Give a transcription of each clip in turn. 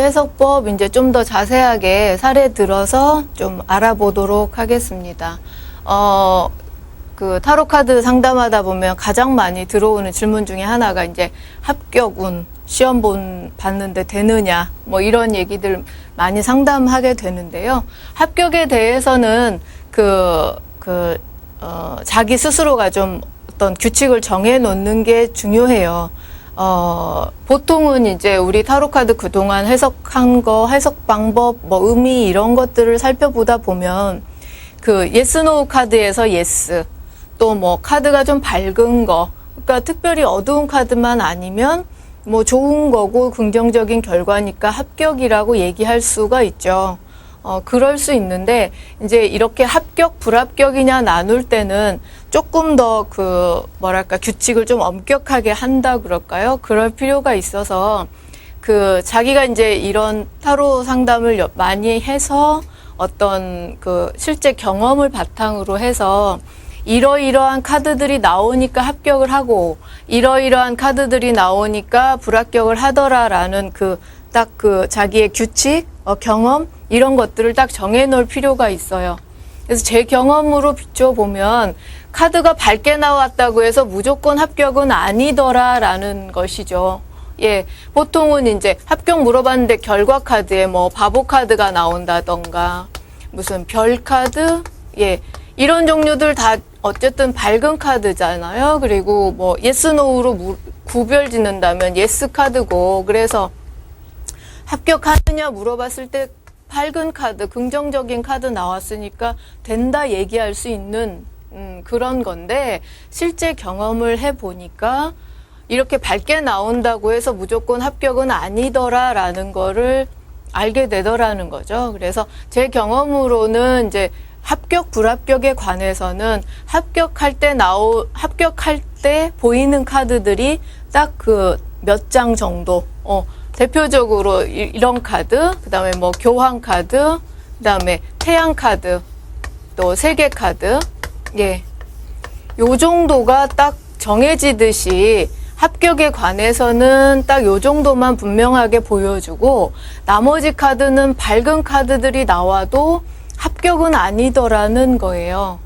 해석법 이제 좀 더 자세하게 사례 들어서 좀 알아보도록 하겠습니다. 그 타로 카드 상담하다 보면 가장 많이 들어오는 질문 중에 하나가 이제 합격운, 시험 봤는데 되느냐, 뭐 이런 얘기들 많이 상담하게 되는데요. 합격에 대해서는 자기 스스로가 좀 어떤 규칙을 정해 놓는 게 중요해요. 보통은 이제 우리 타로카드 그동안 해석한 거, 해석 방법, 뭐 의미 이런 것들을 살펴보다 보면 그 예스 노 카드에서 예스, 또 뭐 카드가 좀 밝은 거, 그러니까 특별히 어두운 카드만 아니면 뭐 좋은 거고 긍정적인 결과니까 합격이라고 얘기할 수가 있죠. 그럴 수 있는데 이제 이렇게 합격, 불합격이냐 나눌 때는 조금 더 규칙을 좀 엄격하게 한다 그럴까요? 그럴 필요가 있어서 자기가 이제 이런 타로 상담을 많이 해서 어떤 실제 경험을 바탕으로 해서 이러이러한 카드들이 나오니까 합격을 하고 이러이러한 카드들이 나오니까 불합격을 하더라라는 자기의 규칙, 경험 이런 것들을 딱 정해 놓을 필요가 있어요. 그래서 제 경험으로 비춰보면 카드가 밝게 나왔다고 해서 무조건 합격은 아니더라라는 것이죠. 예, 보통은 이제 합격 물어봤는데 결과 카드에 뭐 바보 카드가 나온다던가 무슨 별 카드, 예, 이런 종류들 다 어쨌든 밝은 카드잖아요. 그리고 뭐 예스 노우로 구별 짓는다면 예스 카드고, 그래서 합격하느냐 물어봤을 때 밝은 카드, 긍정적인 카드 나왔으니까 된다 얘기할 수 있는 그런 건데, 실제 경험을 해보니까 이렇게 밝게 나온다고 해서 무조건 합격은 아니더라라는 거를 알게 되더라는 거죠. 그래서 제 경험으로는 이제 합격, 불합격에 관해서는 합격할 때 보이는 카드들이 딱 몇 장 정도, 대표적으로 이런 카드, 그 다음에 뭐 교황 카드, 그 다음에 태양 카드, 또 세계 카드, 예. 요 정도가 딱 정해지듯이 합격에 관해서는 딱 요 정도만 분명하게 보여주고, 나머지 카드는 밝은 카드들이 나와도 합격은 아니더라는 거예요.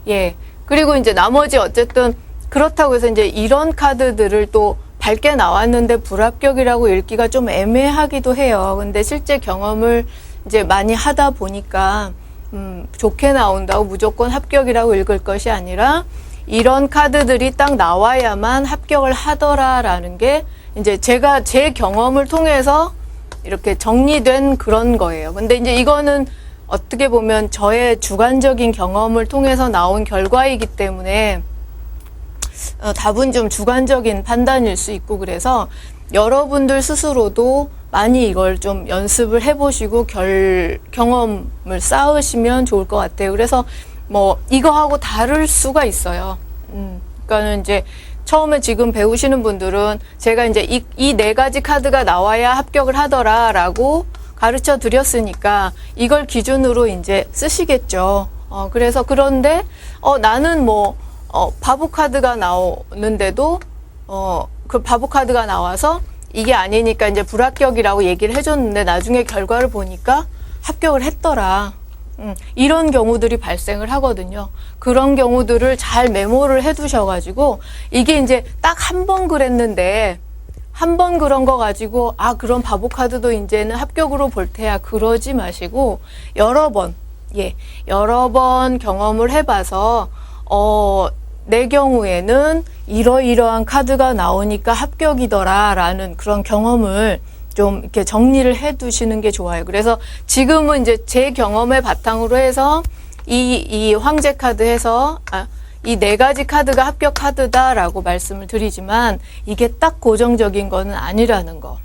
예. 그리고 이제 나머지 어쨌든 그렇다고 해서 이제 이런 카드들을 또 밝게 나왔는데 불합격이라고 읽기가 좀 애매하기도 해요. 근데 실제 경험을 이제 많이 하다 보니까 좋게 나온다고 무조건 합격이라고 읽을 것이 아니라 이런 카드들이 딱 나와야만 합격을 하더라라는 게 이제 제가 제 경험을 통해서 이렇게 정리된 그런 거예요. 근데 이제 이거는 어떻게 보면 저의 주관적인 경험을 통해서 나온 결과이기 때문에 답은 좀 주관적인 판단일 수 있고, 그래서 여러분들 스스로도 많이 이걸 좀 연습을 해보시고 경험을 쌓으시면 좋을 것 같아요. 그래서 뭐 이거하고 다를 수가 있어요. 그러니까는 이제 처음에 지금 배우시는 분들은 제가 이제 이 네 가지 카드가 나와야 합격을 하더라라고 가르쳐 드렸으니까 이걸 기준으로 이제 쓰시겠죠. 그래서 그런데 나는 바보 카드가 나오는데도 그 바보 카드가 나와서 이게 아니니까 이제 불합격이라고 얘기를 해줬는데 나중에 결과를 보니까 합격을 했더라. 이런 경우들이 발생을 하거든요. 그런 경우들을 잘 메모를 해두셔가지고 이게 이제 딱 한 번 그랬는데 한 번 그런 거 가지고 그런 바보 카드도 이제는 합격으로 볼 테야, 그러지 마시고 여러 번 경험을 해봐서 내 경우에는 이러이러한 카드가 나오니까 합격이더라라는 그런 경험을 좀 이렇게 정리를 해 두시는 게 좋아요. 그래서 지금은 이제 제 경험을 바탕으로 해서 이 황제 카드 해서 이 네 가지 카드가 합격 카드다라고 말씀을 드리지만 이게 딱 고정적인 거는 아니라는 거.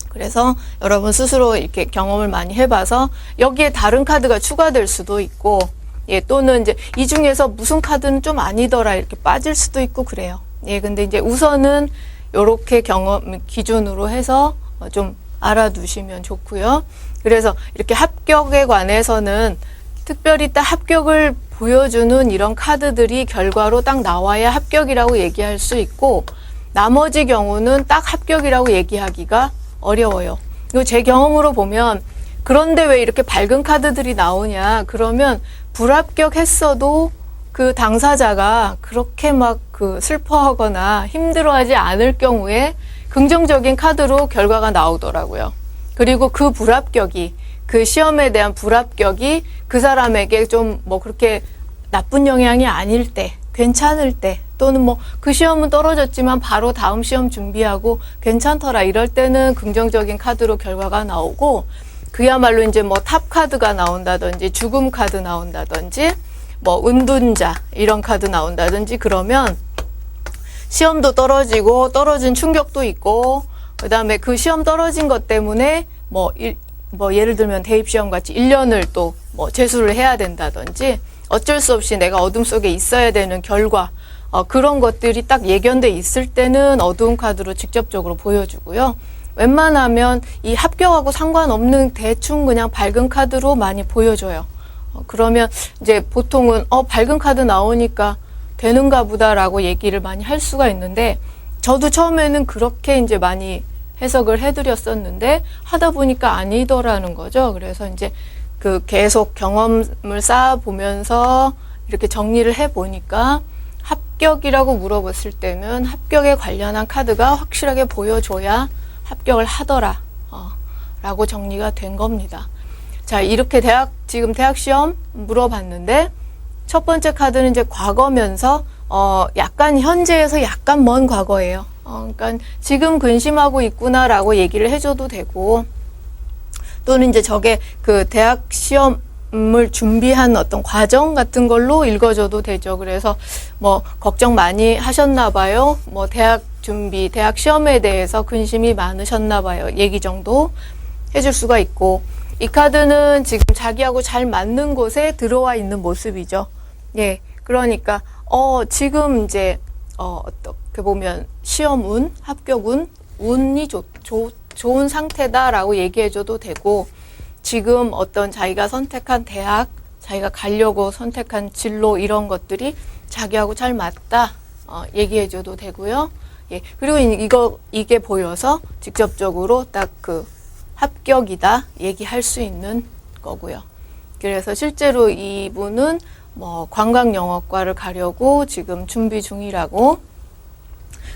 그래서 여러분 스스로 이렇게 경험을 많이 해봐서 여기에 다른 카드가 추가될 수도 있고, 예, 또는 이제 이 중에서 무슨 카드는 좀 아니더라 이렇게 빠질 수도 있고 그래요. 예, 근데 이제 우선은 요렇게 경험 기준으로 해서 좀 알아두시면 좋고요. 그래서 이렇게 합격에 관해서는 특별히 딱 합격을 보여주는 이런 카드들이 결과로 딱 나와야 합격이라고 얘기할 수 있고, 나머지 경우는 딱 합격이라고 얘기하기가 어려워요. 이거 제 경험으로 보면 그런데 왜 이렇게 밝은 카드들이 나오냐 그러면 불합격했어도 그 당사자가 그렇게 막 그 슬퍼하거나 힘들어하지 않을 경우에 긍정적인 카드로 결과가 나오더라고요. 그리고 그 불합격이 그 시험에 대한 불합격이 그 사람에게 좀 뭐 그렇게 나쁜 영향이 아닐 때, 괜찮을 때, 또는 뭐 그 시험은 떨어졌지만 바로 다음 시험 준비하고 괜찮더라 이럴 때는 긍정적인 카드로 결과가 나오고, 그야말로 이제 뭐 탑 카드가 나온다든지 죽음 카드 나온다든지 뭐 은둔자 이런 카드 나온다든지 그러면 시험도 떨어지고 떨어진 충격도 있고, 그 다음에 그 시험 떨어진 것 때문에 뭐 예를 들면 대입시험 같이 1년을 또 뭐 재수를 해야 된다든지 어쩔 수 없이 내가 어둠 속에 있어야 되는 결과, 그런 것들이 딱 예견돼 있을 때는 어두운 카드로 직접적으로 보여주고요. 웬만하면 이 합격하고 상관없는 대충 그냥 밝은 카드로 많이 보여줘요. 그러면 이제 보통은 밝은 카드 나오니까 되는가 보다라고 얘기를 많이 할 수가 있는데, 저도 처음에는 그렇게 이제 많이 해석을 해드렸었는데 하다 보니까 아니더라는 거죠. 그래서 이제 그 계속 경험을 쌓아보면서 이렇게 정리를 해보니까 합격이라고 물어봤을 때는 합격에 관련한 카드가 확실하게 보여줘야 합격을 하더라 라고 정리가 된 겁니다. 자, 이렇게 지금 대학 시험 물어봤는데 첫 번째 카드는 이제 과거면서 약간 현재에서 약간 먼 과거예요. 그러니까 지금 근심하고 있구나라고 얘기를 해줘도 되고, 또는 이제 저게 그 대학 시험을 준비한 어떤 과정 같은 걸로 읽어줘도 되죠. 그래서 뭐 걱정 많이 하셨나 봐요. 뭐 대학 준비, 대학 시험에 대해서 근심이 많으셨나 봐요. 얘기 정도 해줄 수가 있고, 이 카드는 지금 자기하고 잘 맞는 곳에 들어와 있는 모습이죠. 예. 그러니까, 지금 이제, 어떻게 보면 시험운, 합격운, 운이 좋은 상태다라고 얘기해줘도 되고, 지금 어떤 자기가 선택한 대학, 자기가 가려고 선택한 진로 이런 것들이 자기하고 잘 맞다, 얘기해줘도 되고요. 예. 그리고 이게 보여서 직접적으로 딱 그 합격이다 얘기할 수 있는 거고요. 그래서 실제로 이분은 뭐 관광영어과를 가려고 지금 준비 중이라고,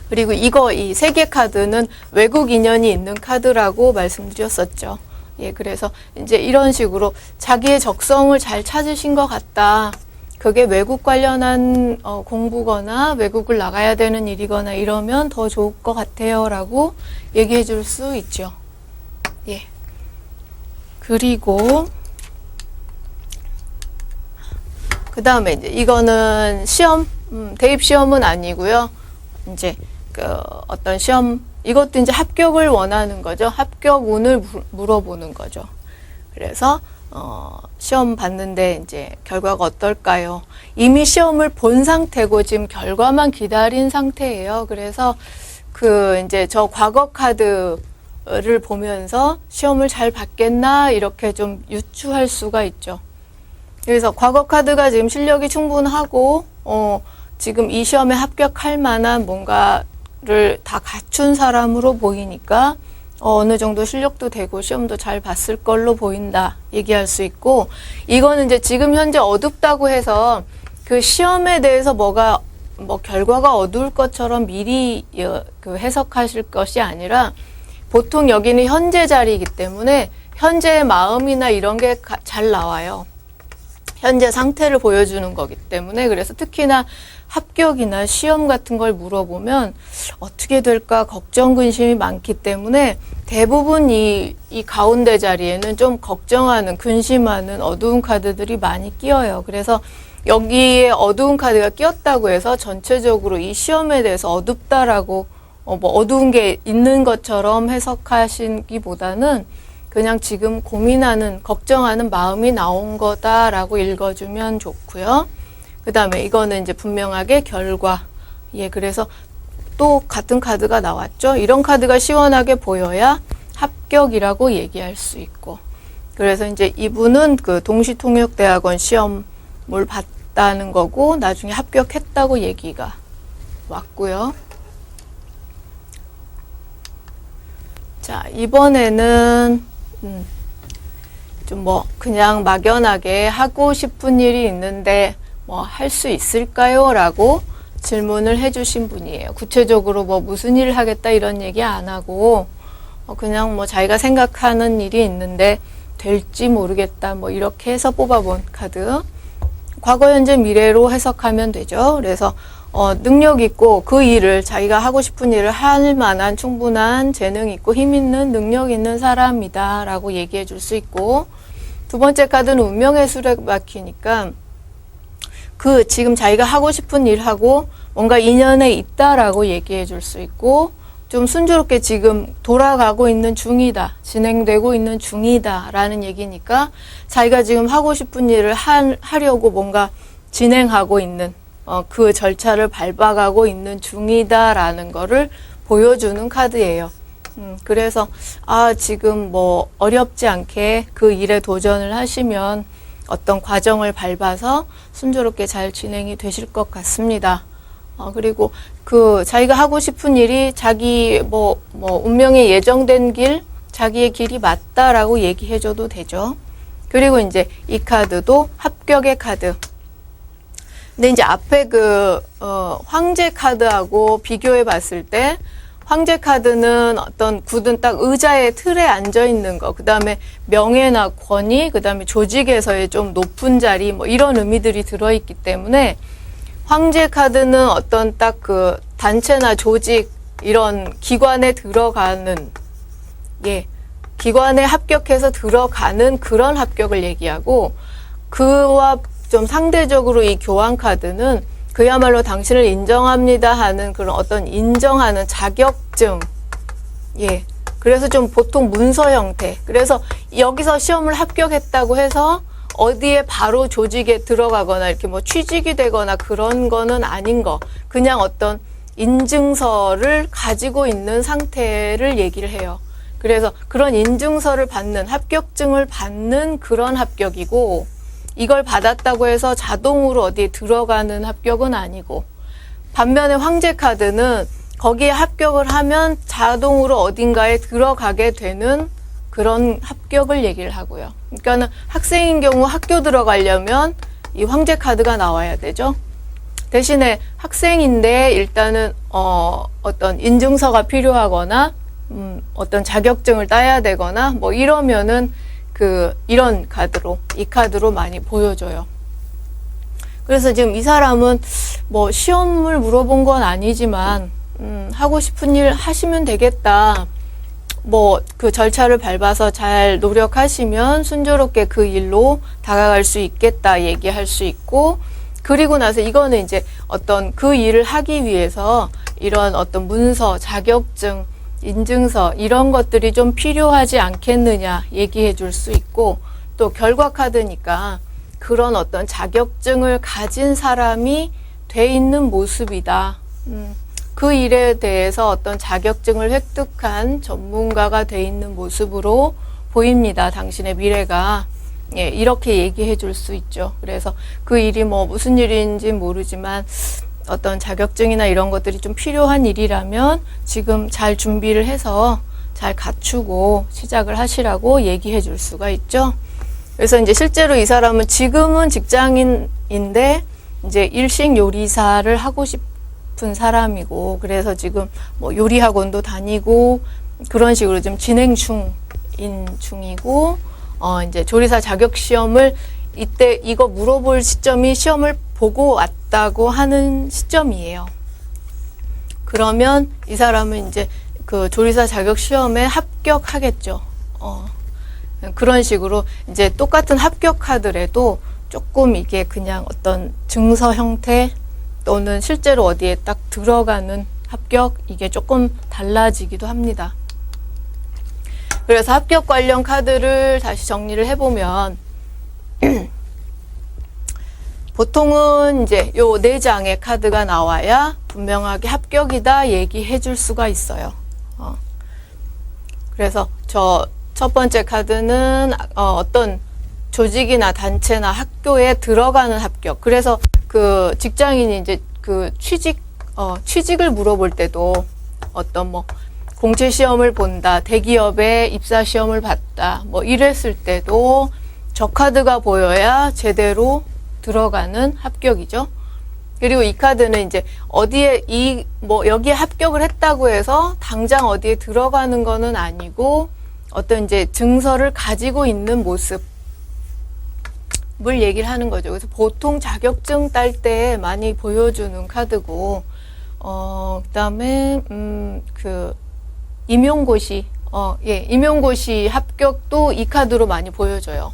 그리고 이 세 개 카드는 외국 인연이 있는 카드라고 말씀드렸었죠. 예, 그래서 이제 이런 식으로 자기의 적성을 잘 찾으신 것 같다. 그게 외국 관련한 공부거나 외국을 나가야 되는 일이거나 이러면 더 좋을 것 같아요 라고 얘기해 줄 수 있죠. 예. 그리고 그 다음에 이제 이거는 시험, 대입 시험은 아니고요. 이제 그 어떤 시험, 이것도 이제 합격을 원하는 거죠. 합격 운을 물어보는 거죠. 그래서 시험 봤는데 이제 결과가 어떨까요? 이미 시험을 본 상태고 지금 결과만 기다린 상태예요. 그래서 그 이제 저 과거 카드를 보면서 시험을 잘 봤겠나 이렇게 좀 유추할 수가 있죠. 그래서 과거 카드가 지금 실력이 충분하고 지금 이 시험에 합격할 만한 뭔가를 다 갖춘 사람으로 보이니까 어느 정도 실력도 되고 시험도 잘 봤을 걸로 보인다 얘기할 수 있고, 이거는 이제 지금 현재 어둡다고 해서 그 시험에 대해서 뭐 결과가 어두울 것처럼 미리 그 해석하실 것이 아니라, 보통 여기는 현재 자리이기 때문에 현재의 마음이나 이런 게 잘 나와요. 현재 상태를 보여주는 거기 때문에. 그래서 특히나 합격이나 시험 같은 걸 물어보면 어떻게 될까 걱정 근심이 많기 때문에 대부분 이 가운데 자리에는 좀 걱정하는, 근심하는 어두운 카드들이 많이 끼어요. 그래서 여기에 어두운 카드가 끼었다고 해서 전체적으로 이 시험에 대해서 어둡다라고 뭐 어두운 게 있는 것처럼 해석하시기보다는 그냥 지금 고민하는, 걱정하는 마음이 나온 거다라고 읽어주면 좋고요. 그 다음에 이거는 이제 분명하게 결과. 예, 그래서 또 같은 카드가 나왔죠. 이런 카드가 시원하게 보여야 합격이라고 얘기할 수 있고. 그래서 이제 이분은 그 동시통역대학원 시험을 봤다는 거고 나중에 합격했다고 얘기가 왔고요. 자, 이번에는 좀 뭐 그냥 막연하게 하고 싶은 일이 있는데 뭐 할 수 있을까요? 라고 질문을 해주신 분이에요. 구체적으로 뭐 무슨 일을 하겠다 이런 얘기 안 하고 그냥 뭐 자기가 생각하는 일이 있는데 될지 모르겠다 뭐 이렇게 해서 뽑아본 카드. 과거, 현재, 미래로 해석하면 되죠. 그래서 능력 있고 그 일을 자기가 하고 싶은 일을 할 만한 충분한 재능 있고 힘 있는 능력 있는 사람이다 라고 얘기해 줄 수 있고, 두 번째 카드는 운명의 수레바퀴니까 그 지금 자기가 하고 싶은 일하고 뭔가 인연에 있다라고 얘기해 줄 수 있고, 좀 순조롭게 지금 돌아가고 있는 중이다, 진행되고 있는 중이다 라는 얘기니까 자기가 지금 하고 싶은 일을 하려고 뭔가 진행하고 있는 그 절차를 밟아가고 있는 중이다라는 거를 보여주는 카드예요. 그래서 지금 뭐 어렵지 않게 그 일에 도전을 하시면 어떤 과정을 밟아서 순조롭게 잘 진행이 되실 것 같습니다. 그리고 그 자기가 하고 싶은 일이 자기 뭐 운명에 예정된 길, 자기의 길이 맞다라고 얘기해줘도 되죠. 그리고 이제 이 카드도 합격의 카드. 근데 이제 앞에 황제 카드하고 비교해 봤을 때 황제 카드는 어떤 굳은 딱 의자의 틀에 앉아 있는 거, 그 다음에 명예나 권위, 그 다음에 조직에서의 좀 높은 자리, 뭐 이런 의미들이 들어있기 때문에 황제 카드는 어떤 딱 그 단체나 조직, 이런 기관에 들어가는, 기관에 합격해서 들어가는 그런 합격을 얘기하고, 그와 좀 상대적으로 이 교황 카드는 그야말로 당신을 인정합니다 하는 그런 어떤 인정하는 자격증. 그래서 좀 보통 문서 형태. 그래서 여기서 시험을 합격했다고 해서 어디에 바로 조직에 들어가거나 이렇게 뭐 취직이 되거나 그런 거는 아닌 거. 그냥 어떤 인증서를 가지고 있는 상태를 얘기를 해요. 그래서 그런 인증서를 받는, 합격증을 받는 그런 합격이고, 이걸 받았다고 해서 자동으로 어디에 들어가는 합격은 아니고, 반면에 황제 카드는 거기에 합격을 하면 자동으로 어딘가에 들어가게 되는 그런 합격을 얘기를 하고요. 그러니까는 학생인 경우 학교 들어가려면 이 황제 카드가 나와야 되죠. 대신에 학생인데 일단은 어떤 인증서가 필요하거나 어떤 자격증을 따야 되거나 뭐 이러면은 이런 카드로, 이 카드로 많이 보여줘요. 그래서 지금 이 사람은 뭐 시험을 물어본 건 아니지만 하고 싶은 일 하시면 되겠다. 뭐 그 절차를 밟아서 잘 노력하시면 순조롭게 그 일로 다가갈 수 있겠다 얘기할 수 있고, 그리고 나서 이거는 이제 어떤 그 일을 하기 위해서 이런 어떤 문서, 자격증, 인증서 이런 것들이 좀 필요하지 않겠느냐 얘기해 줄 수 있고, 또 결과 카드니까 그런 어떤 자격증을 가진 사람이 돼 있는 모습이다. 그 일에 대해서 어떤 자격증을 획득한 전문가가 돼 있는 모습으로 보입니다. 당신의 미래가. 이렇게 얘기해 줄 수 있죠. 그래서 그 일이 뭐 무슨 일인지 모르지만 어떤 자격증이나 이런 것들이 좀 필요한 일이라면 지금 잘 준비를 해서 잘 갖추고 시작을 하시라고 얘기해 줄 수가 있죠. 그래서 이제 실제로 이 사람은 지금은 직장인인데 이제 일식 요리사를 하고 싶은 사람이고, 그래서 지금 뭐 요리 학원도 다니고 그런 식으로 좀 진행 중이고, 이제 조리사 자격 시험을 이때 이거 물어볼 시점이 시험을 보고 왔다고 하는 시점이에요. 그러면 이 사람은 이제 그 조리사 자격 시험에 합격하겠죠. 그런 식으로 이제 똑같은 합격 카드라도 조금 이게 그냥 어떤 증서 형태 또는 실제로 어디에 딱 들어가는 합격, 이게 조금 달라지기도 합니다. 그래서 합격 관련 카드를 다시 정리를 해보면 보통은 이제 요 4장의 카드가 나와야 분명하게 합격이다 얘기해 줄 수가 있어요. 그래서 저 첫 번째 카드는 어떤 조직이나 단체나 학교에 들어가는 합격. 그래서 그 직장인이 이제 그 취직을 물어볼 때도 어떤 뭐 공채 시험을 본다, 대기업에 입사 시험을 봤다, 뭐 이랬을 때도 저 카드가 보여야 제대로 들어가는 합격이죠. 그리고 이 카드는 이제 어디에 뭐 여기에 합격을 했다고 해서 당장 어디에 들어가는 거는 아니고 어떤 이제 증서를 가지고 있는 모습을 얘기를 하는 거죠. 그래서 보통 자격증 딸 때 많이 보여주는 카드고, 그다음에 임용고시, 임용고시 합격도 이 카드로 많이 보여줘요.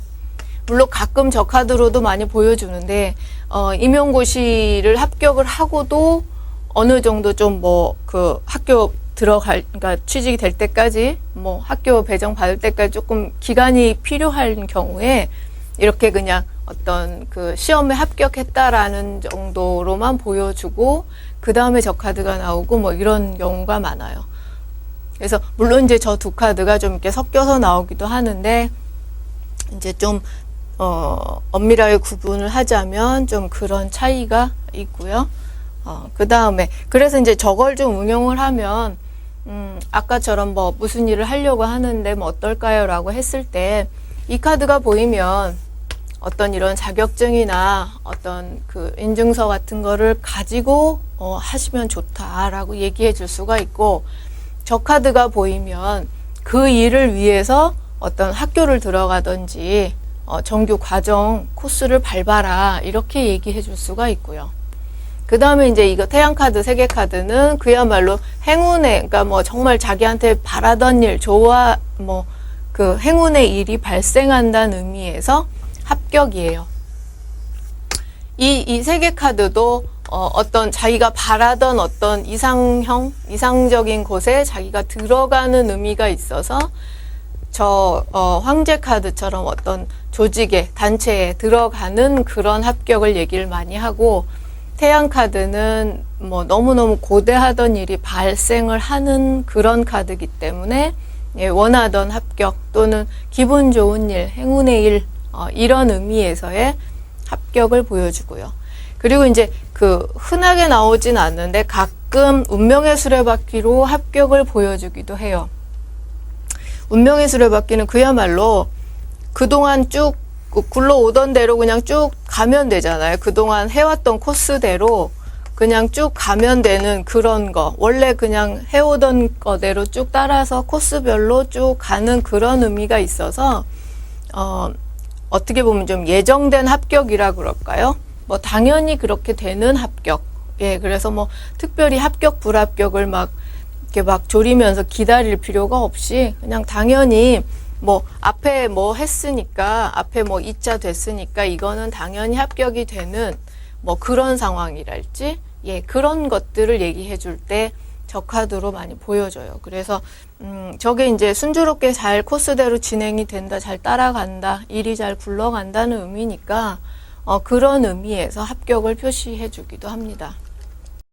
물론 가끔 저 카드로도 많이 보여주는데, 임용고시를 합격을 하고도 어느 정도 좀 학교 그러니까 취직이 될 때까지, 학교 배정 받을 때까지 조금 기간이 필요한 경우에 이렇게 그냥 어떤 시험에 합격했다라는 정도로만 보여주고, 그 다음에 저 카드가 나오고 이런 경우가 많아요. 그래서 물론 이제 저 두 카드가 좀 이렇게 섞여서 나오기도 하는데, 이제 좀 엄밀하게 구분을 하자면 좀 그런 차이가 있고요. 그 다음에 그래서 이제 저걸 좀 응용을 하면 아까처럼 무슨 일을 하려고 하는데 어떨까요? 라고 했을 때 이 카드가 보이면 어떤 이런 자격증이나 어떤 인증서 같은 거를 가지고 하시면 좋다라고 얘기해 줄 수가 있고, 저 카드가 보이면 그 일을 위해서 어떤 학교를 들어가든지 정규 과정 코스를 밟아라 이렇게 얘기해 줄 수가 있고요. 그 다음에 이제 이거 태양카드 3개 카드는 그야말로 행운의, 그러니까 정말 자기한테 바라던 일, 행운의 일이 발생한다는 의미에서 합격이에요. 이 3개 카드도 어떤 자기가 바라던 어떤 이상적인 곳에 자기가 들어가는 의미가 있어서 황제 카드처럼 어떤 조직에, 단체에 들어가는 그런 합격을 얘기를 많이 하고, 태양 카드는 너무너무 고대하던 일이 발생을 하는 그런 카드이기 때문에 원하던 합격 또는 기분 좋은 일, 행운의 일, 이런 의미에서의 합격을 보여주고요. 그리고 이제 흔하게 나오진 않는데 가끔 운명의 수레바퀴로 합격을 보여주기도 해요. 운명의 수레바퀴는 그야말로 그동안 쭉 굴러오던 대로 그냥 쭉 가면 되잖아요. 그동안 해왔던 코스대로 그냥 쭉 가면 되는 그런 거. 원래 그냥 해오던 거대로 쭉 따라서 코스별로 쭉 가는 그런 의미가 있어서 어떻게 보면 좀 예정된 합격이라 그럴까요? 당연히 그렇게 되는 합격. 그래서 특별히 합격, 불합격을 이렇게 조리면서 기다릴 필요가 없이 그냥 당연히 앞에 했으니까, 앞에 2차 됐으니까 이거는 당연히 합격이 되는 그런 상황이랄지, 그런 것들을 얘기해 줄 때 저 카드로 많이 보여줘요. 그래서 저게 이제 순조롭게 잘 코스대로 진행이 된다, 잘 따라간다, 일이 잘 굴러간다는 의미니까 그런 의미에서 합격을 표시해 주기도 합니다.